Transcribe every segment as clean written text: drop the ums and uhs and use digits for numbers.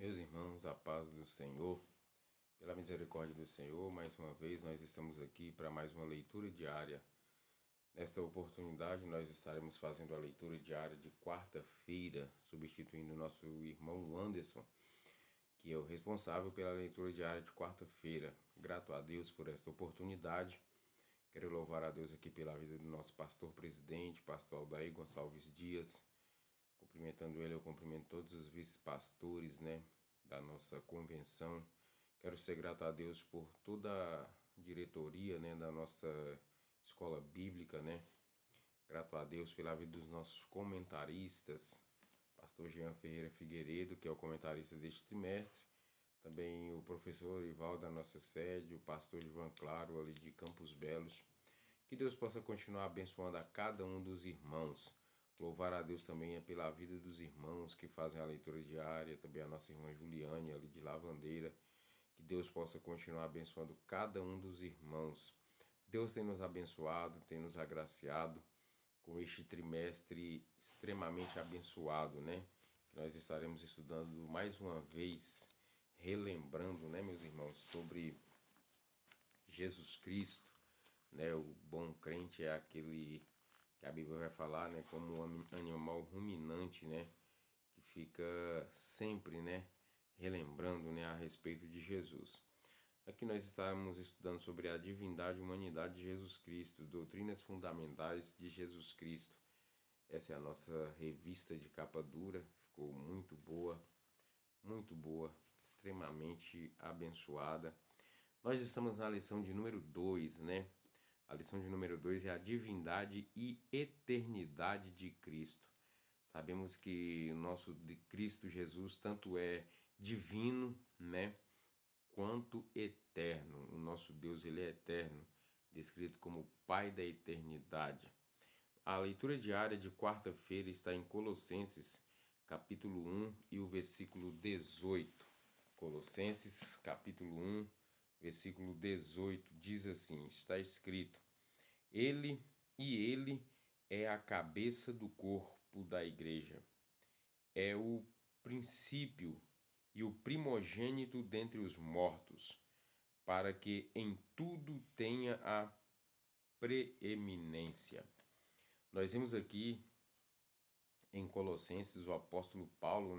Meus irmãos, a paz do Senhor, pela misericórdia do Senhor, mais uma vez nós estamos aqui para mais uma leitura diária. Nesta oportunidade, nós estaremos fazendo a leitura diária de quarta-feira, substituindo o nosso irmão Anderson, que é o responsável pela leitura diária de quarta-feira. Grato a Deus por esta oportunidade. Quero louvar a Deus aqui pela vida do nosso pastor presidente, pastor Aldair Gonçalves Dias. Cumprimentando ele, eu cumprimento todos os vice-pastores, da nossa convenção. Quero ser grato a Deus por toda a diretoria, da nossa escola bíblica, Grato a Deus pela vida dos nossos comentaristas, pastor Jean Ferreira Figueiredo, que é o comentarista deste trimestre, também o professor Ival da nossa sede, o pastor Ivan Claro, ali de Campos Belos. Que Deus possa continuar abençoando a cada um dos irmãos. Louvar a Deus também é pela vida dos irmãos que fazem a leitura diária, também a nossa irmã Juliane, ali de Lavandeira. Que Deus possa continuar abençoando cada um dos irmãos. Deus tem nos abençoado, tem nos agraciado com este trimestre extremamente abençoado, Que nós estaremos estudando mais uma vez, relembrando, meus irmãos, sobre Jesus Cristo, O bom crente é aquele que a Bíblia vai falar, como um animal ruminante, que fica sempre, relembrando, a respeito de Jesus. Aqui nós estamos estudando sobre a divindade e humanidade de Jesus Cristo, doutrinas fundamentais de Jesus Cristo. Essa é a nossa revista de capa dura, ficou muito boa, extremamente abençoada. Nós estamos na lição de número 2, A lição de número 2 é a divindade e eternidade de Cristo. Sabemos que o nosso de Cristo Jesus tanto é divino, quanto eterno. O nosso Deus, ele é eterno, descrito como Pai da eternidade. A leitura diária de quarta-feira está em Colossenses, capítulo 1 e o versículo 18. Colossenses, capítulo 1, versículo 18, diz assim, está escrito: Ele é a cabeça do corpo da igreja. É o princípio e o primogênito dentre os mortos, para que em tudo tenha a preeminência. Nós vimos aqui em Colossenses o apóstolo Paulo,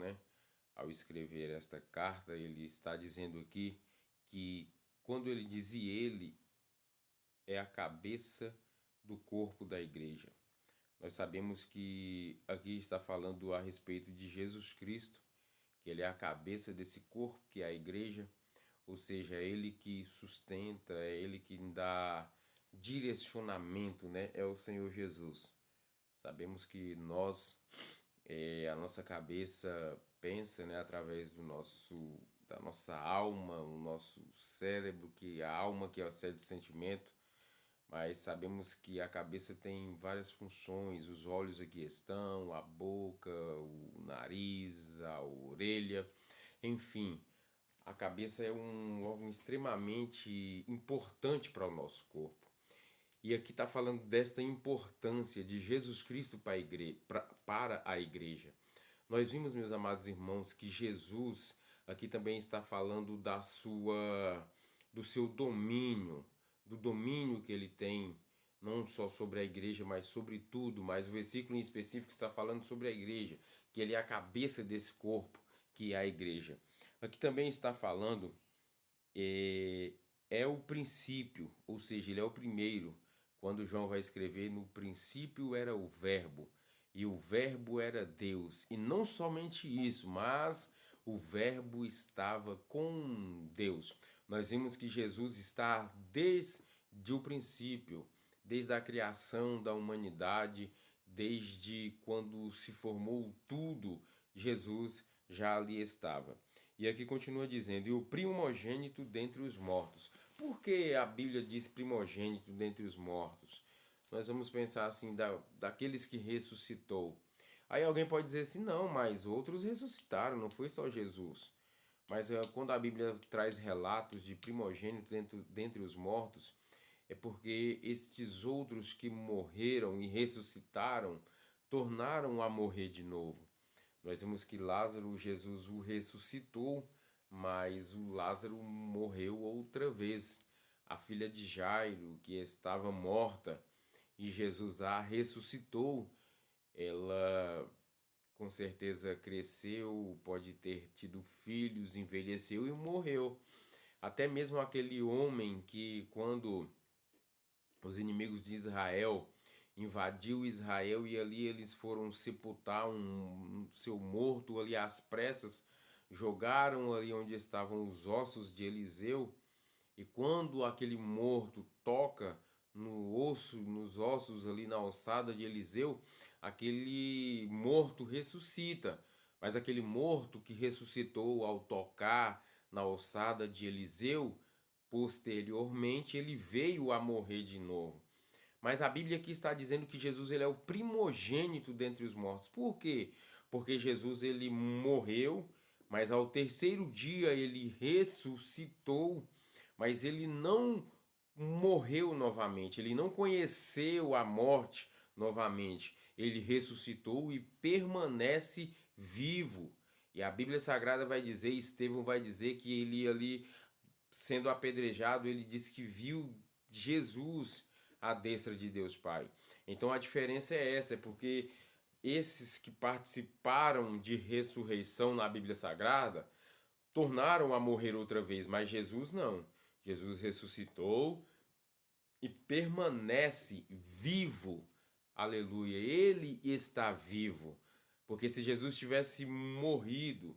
ao escrever esta carta, ele está dizendo aqui que quando ele dizia ele é a cabeça do corpo da igreja. Nós sabemos que aqui está falando a respeito de Jesus Cristo, que ele é a cabeça desse corpo, que é a igreja, ou seja, é ele que sustenta, é ele que dá direcionamento, é o Senhor Jesus. Sabemos que a nossa cabeça pensa, através da nossa alma, o nosso cérebro, que a alma que é o cérebro do sentimento, mas sabemos que a cabeça tem várias funções, os olhos aqui estão, a boca, o nariz, a orelha, enfim, a cabeça é um órgão extremamente importante para o nosso corpo. E aqui está falando desta importância de Jesus Cristo para a igreja. Nós vimos, meus amados irmãos, que Jesus aqui também está falando do seu domínio, do domínio que ele tem, não só sobre a igreja, mas sobre tudo. Mas o versículo em específico está falando sobre a igreja, que ele é a cabeça desse corpo, que é a igreja. Aqui também está falando, é o princípio, ou seja, ele é o primeiro. Quando João vai escrever, no princípio era o verbo, e o verbo era Deus. E não somente isso, mas o verbo estava com Deus. Nós vimos que Jesus está desde o princípio, desde a criação da humanidade, desde quando se formou tudo, Jesus já ali estava. E aqui continua dizendo, e o primogênito dentre os mortos. Por que a Bíblia diz primogênito dentre os mortos? Nós vamos pensar assim, daqueles que ressuscitou. Aí alguém pode dizer assim, não, mas outros ressuscitaram, não foi só Jesus. Mas quando a Bíblia traz relatos de primogênito dentre os mortos, é porque estes outros que morreram e ressuscitaram, tornaram a morrer de novo. Nós vemos que Lázaro, Jesus o ressuscitou, mas o Lázaro morreu outra vez. A filha de Jairo, que estava morta, e Jesus a ressuscitou, ela com certeza cresceu, pode ter tido filhos, envelheceu e morreu. Até mesmo aquele homem que, quando os inimigos de Israel invadiu Israel e ali eles foram sepultar um seu morto ali às pressas, jogaram ali onde estavam os ossos de Eliseu, e quando aquele morto toca no osso, nos ossos ali na ossada de Eliseu, aquele morto ressuscita. Mas aquele morto que ressuscitou ao tocar na ossada de Eliseu, posteriormente ele veio a morrer de novo. Mas a Bíblia aqui está dizendo que Jesus ele é o primogênito dentre os mortos. Por quê? Porque Jesus ele morreu, mas ao terceiro dia ele ressuscitou, mas ele não morreu novamente, ele não conheceu a morte novamente. Ele ressuscitou e permanece vivo. E a Bíblia Sagrada vai dizer, Estevão vai dizer que ele ali sendo apedrejado, ele disse que viu Jesus à destra de Deus Pai. Então a diferença é essa, é porque esses que participaram de ressurreição na Bíblia Sagrada tornaram a morrer outra vez, mas Jesus não. Jesus ressuscitou e permanece vivo. Aleluia. Ele está vivo. Porque se Jesus tivesse morrido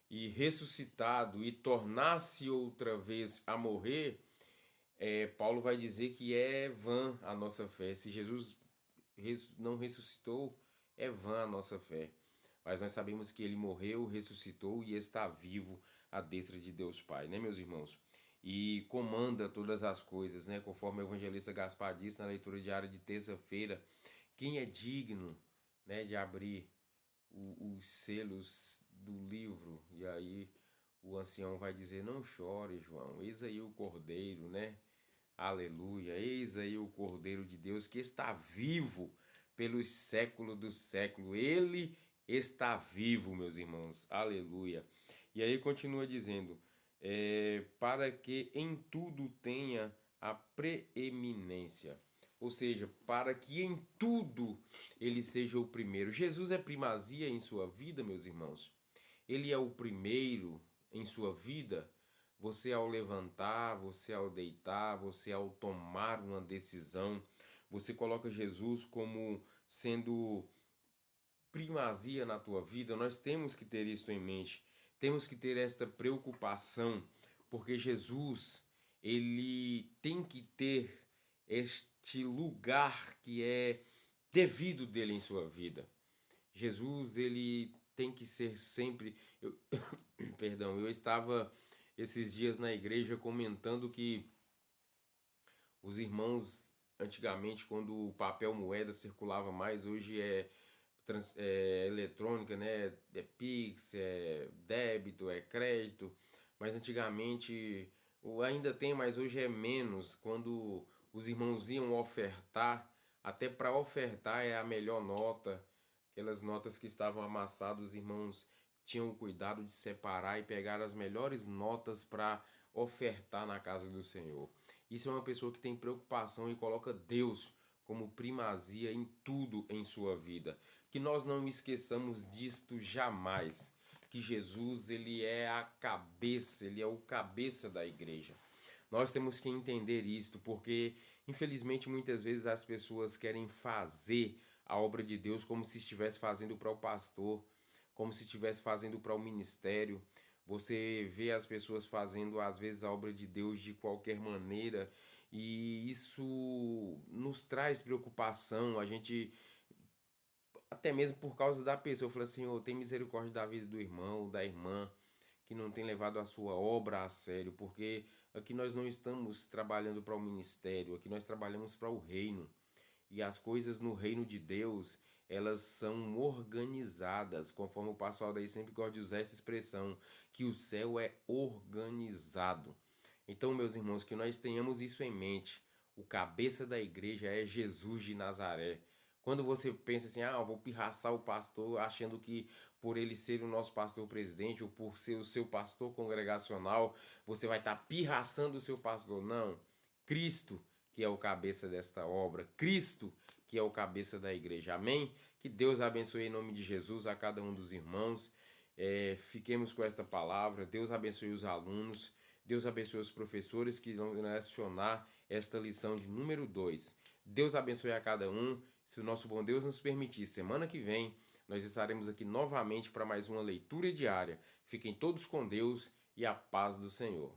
e ressuscitado e tornasse outra vez a morrer, Paulo vai dizer que é vã a nossa fé. Se Jesus não ressuscitou, é vã a nossa fé. Mas nós sabemos que ele morreu, ressuscitou e está vivo à destra de Deus Pai, né, meus irmãos? E comanda todas as coisas, né? Conforme o evangelista Gaspar disse na leitura diária de terça-feira, quem é digno, né, de abrir os selos do livro? E aí o ancião vai dizer: não chore, João, eis aí o cordeiro, né? Aleluia, eis aí o Cordeiro de Deus que está vivo pelos séculos dos séculos. Ele está vivo, meus irmãos. Aleluia. E aí continua dizendo, para que em tudo tenha a preeminência. Ou seja, para que em tudo ele seja o primeiro. Jesus é primazia em sua vida, meus irmãos. Ele é o primeiro em sua vida. Você ao levantar, você ao deitar, você ao tomar uma decisão, você coloca Jesus como sendo primazia na tua vida. Nós temos que ter isso em mente. Temos que ter esta preocupação, porque Jesus, ele tem que ter este lugar que é devido dele em sua vida. Jesus, ele tem que ser sempre. Perdão, eu estava esses dias na igreja comentando que os irmãos, antigamente, quando o papel moeda circulava mais, hoje é eletrônica, né? É Pix, é débito, é crédito, mas antigamente ainda tem, mas hoje é menos. Quando os irmãos iam ofertar, até para ofertar é a melhor nota, aquelas notas que estavam amassadas, os irmãos tinham o cuidado de separar e pegar as melhores notas para ofertar na casa do Senhor. Isso é uma pessoa que tem preocupação e coloca Deus como primazia em tudo em sua vida. Que nós não esqueçamos disto jamais. Que Jesus, ele é a cabeça, ele é o cabeça da igreja. Nós temos que entender isto, porque infelizmente muitas vezes as pessoas querem fazer a obra de Deus como se estivesse fazendo para o pastor, como se estivesse fazendo para o ministério. Você vê as pessoas fazendo às vezes a obra de Deus de qualquer maneira e isso nos traz preocupação. A gente até mesmo por causa da pessoa, fala assim: Senhor, tem misericórdia da vida do irmão, da irmã, que não tem levado a sua obra a sério, porque aqui nós não estamos trabalhando para o ministério, aqui nós trabalhamos para o reino. E as coisas no reino de Deus, elas são organizadas, conforme o pastor daí sempre gosta de usar essa expressão, que o céu é organizado. Então, meus irmãos, que nós tenhamos isso em mente. O cabeça da igreja é Jesus de Nazaré. Quando você pensa assim, ah, eu vou pirraçar o pastor achando que por ele ser o nosso pastor presidente ou por ser o seu pastor congregacional, você vai estar pirraçando o seu pastor. Não. Cristo, que é o cabeça desta obra, Cristo, que é o cabeça da igreja. Amém? Que Deus abençoe em nome de Jesus a cada um dos irmãos. Fiquemos com esta palavra. Deus abençoe os alunos. Deus abençoe os professores que vão lecionar esta lição de número 2. Deus abençoe a cada um. Se o nosso bom Deus nos permitir, semana que vem nós estaremos aqui novamente para mais uma leitura diária. Fiquem todos com Deus e a paz do Senhor.